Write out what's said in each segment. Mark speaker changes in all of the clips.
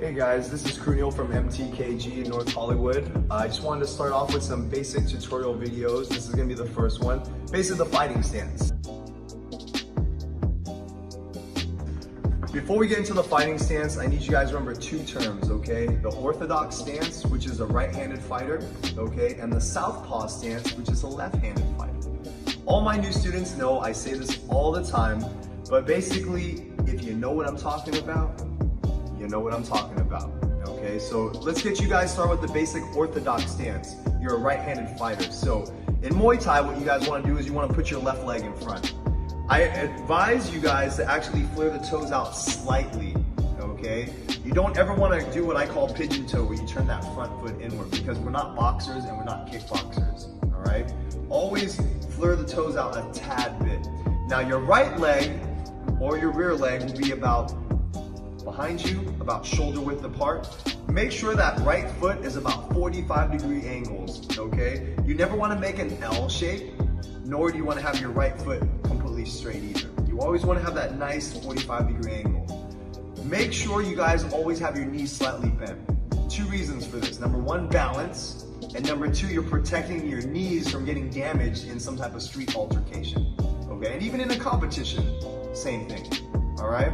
Speaker 1: Hey guys, this is Kru Neil from MTKG in North Hollywood. I just wanted to start off with some basic tutorial videos. This is going to be the first one. Basically the fighting stance. Before we get into the fighting stance, I need you guys to remember two terms, okay? The orthodox stance, which is a right-handed fighter, okay? And the southpaw stance, which is a left-handed fighter. All my new students know I say this all the time, but basically, if you know what I'm talking about, you know what I'm talking about, okay? So let's get you guys started with the basic orthodox stance. You're a right-handed fighter. So in Muay Thai, what you guys want to do is you want to put your left leg in front. I advise you guys to actually flare the toes out slightly, okay? You don't ever want to do what I call pigeon toe, where you turn that front foot inward, because we're not boxers and we're not kickboxers, all right? Always flare the toes out a tad bit. Now your right leg or your rear leg will be about behind you, about shoulder width apart. Make sure that right foot is about 45-degree angles, okay? You never want to make an L shape, nor do you want to have your right foot completely straight either. You always want to have that nice 45-degree angle. Make sure you guys always have your knees slightly bent. Two reasons for this. Number one, balance. And number two, you're protecting your knees from getting damaged in some type of street altercation, okay? And even in a competition, same thing, all right?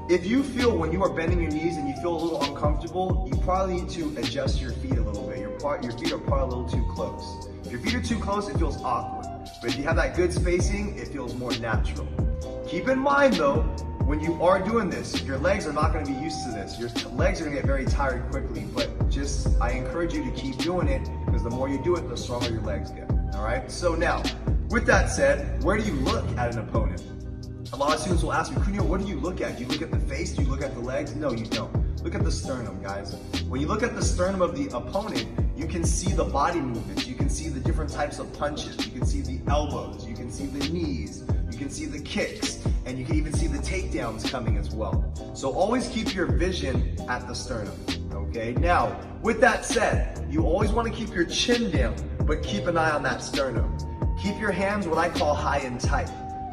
Speaker 1: If you feel when you are bending your knees and you feel a little uncomfortable, you probably need to adjust your feet a little bit. Your feet are probably a little too close. If your feet are too close, it feels awkward. But if you have that good spacing, it feels more natural. Keep in mind though, when you are doing this, your legs are not going to be used to this. Your legs are going to get very tired quickly, but I encourage you to keep doing it, because the more you do it, the stronger your legs get, all right? So now, with that said, where do you look at an opponent? A lot of students will ask me, Kru Neil, what do you look at? Do you look at the face? Do you look at the legs? No, you don't. Look at the sternum, guys. When you look at the sternum of the opponent, you can see the body movements. You can see the different types of punches. You can see the elbows. You can see the knees. You can see the kicks. And you can even see the takedowns coming as well. So always keep your vision at the sternum, okay? Now, with that said, you always want to keep your chin down, but keep an eye on that sternum. Keep your hands what I call high and tight.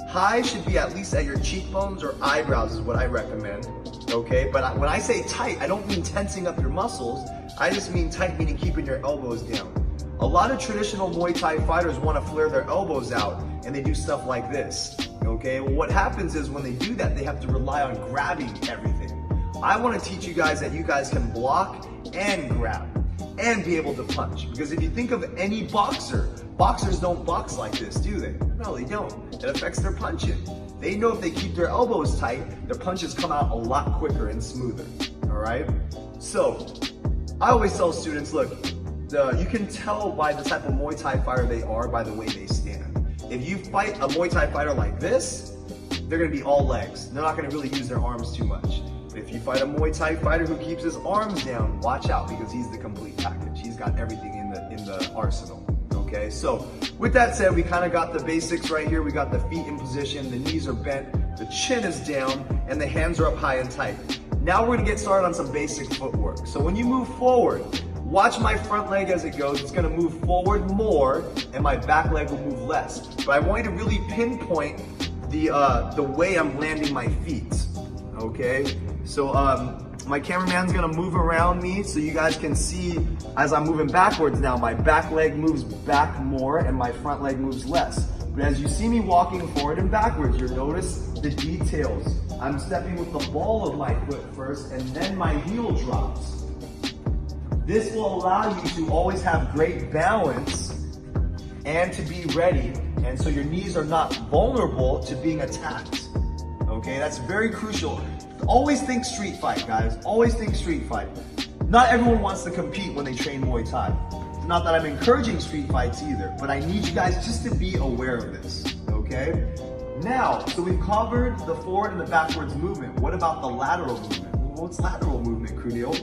Speaker 1: High should be at least at your cheekbones or eyebrows is what I recommend, okay? But when I say tight, I don't mean tensing up your muscles. I just mean tight, meaning keeping your elbows down. A lot of traditional Muay Thai fighters want to flare their elbows out, and they do stuff like this, okay? Well, what happens is when they do that, they have to rely on grabbing everything. I want to teach you guys that you guys can block and grab and be able to punch. Because if you think of any boxer, boxers don't box like this, do they? No, they don't. It affects their punching. They know if they keep their elbows tight, their punches come out a lot quicker and smoother, all right? So, I always tell students, look, you can tell by the type of Muay Thai fighter they are by the way they stand. If you fight a Muay Thai fighter like this, they're gonna be all legs. They're not gonna really use their arms too much. But if you fight a Muay Thai fighter who keeps his arms down, watch out, because he's the complete package. He's got everything in the arsenal, okay? So with that said, we kind of got the basics right here. We got the feet in position, the knees are bent, the chin is down, and the hands are up high and tight. Now we're gonna get started on some basic footwork. So when you move forward, watch my front leg as it goes. It's gonna move forward more, and my back leg will move less. But I want you to really pinpoint the way I'm landing my feet, okay? So my cameraman's gonna move around me so you guys can see as I'm moving backwards now, my back leg moves back more and my front leg moves less. But as you see me walking forward and backwards, you'll notice the details. I'm stepping with the ball of my foot first, and then my heel drops. This will allow you to always have great balance and to be ready, and so your knees are not vulnerable to being attacked. Okay, that's very crucial. Always think street fight, guys. Always think street fight. Not everyone wants to compete when they train Muay Thai. Not that I'm encouraging street fights either, but I need you guys just to be aware of this, okay? Now, so we've covered the forward and the backwards movement. What about the lateral movement? Well, what's lateral movement, Kru Neil?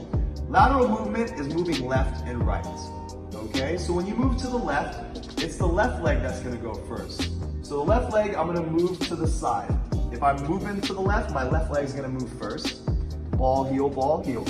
Speaker 1: Lateral movement is moving left and right, okay? So when you move to the left, it's the left leg that's gonna go first. So the left leg, I'm gonna move to the side. If I'm moving to the left, my left leg's gonna move first. Ball, heel, ball, heel.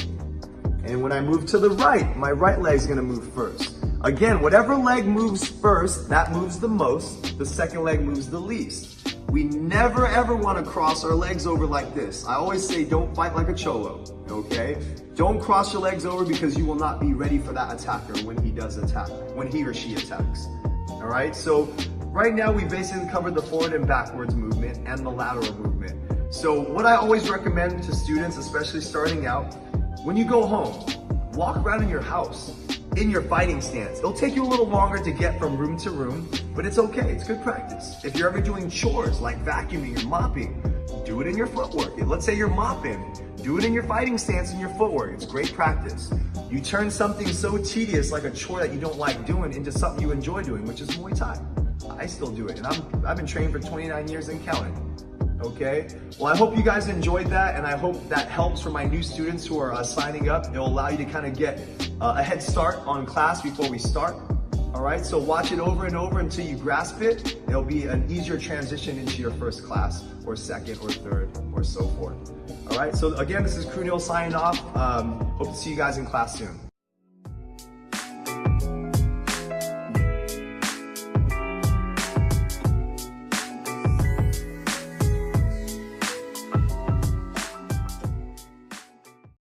Speaker 1: And when I move to the right, my right leg's gonna move first. Again, whatever leg moves first, that moves the most. The second leg moves the least. We never ever want to cross our legs over like this. I always say don't fight like a cholo, okay? Don't cross your legs over because you will not be ready for that attacker when he does attack, when he or she attacks. All right, so right now we basically covered the forward and backwards movement and the lateral movement. So what I always recommend to students, especially starting out, when you go home, walk around in your house in your fighting stance. It'll take you a little longer to get from room to room, but it's okay, it's good practice. If you're ever doing chores like vacuuming or mopping, do it in your footwork. Let's say you're mopping, do it in your fighting stance and your footwork. It's great practice. You turn something so tedious like a chore that you don't like doing into something you enjoy doing, which is Muay Thai. I still do it, and I've been training for 29 years and counting. Okay, well I hope you guys enjoyed that, and I hope that helps for my new students who are signing up. It'll allow you to kind of get a head start on class before we start. All right, so watch it over and over until you grasp it. It'll be an easier transition into your first class or second or third or so forth. All right, so again, this is Kru Neil signing off. Hope to see you guys in class soon.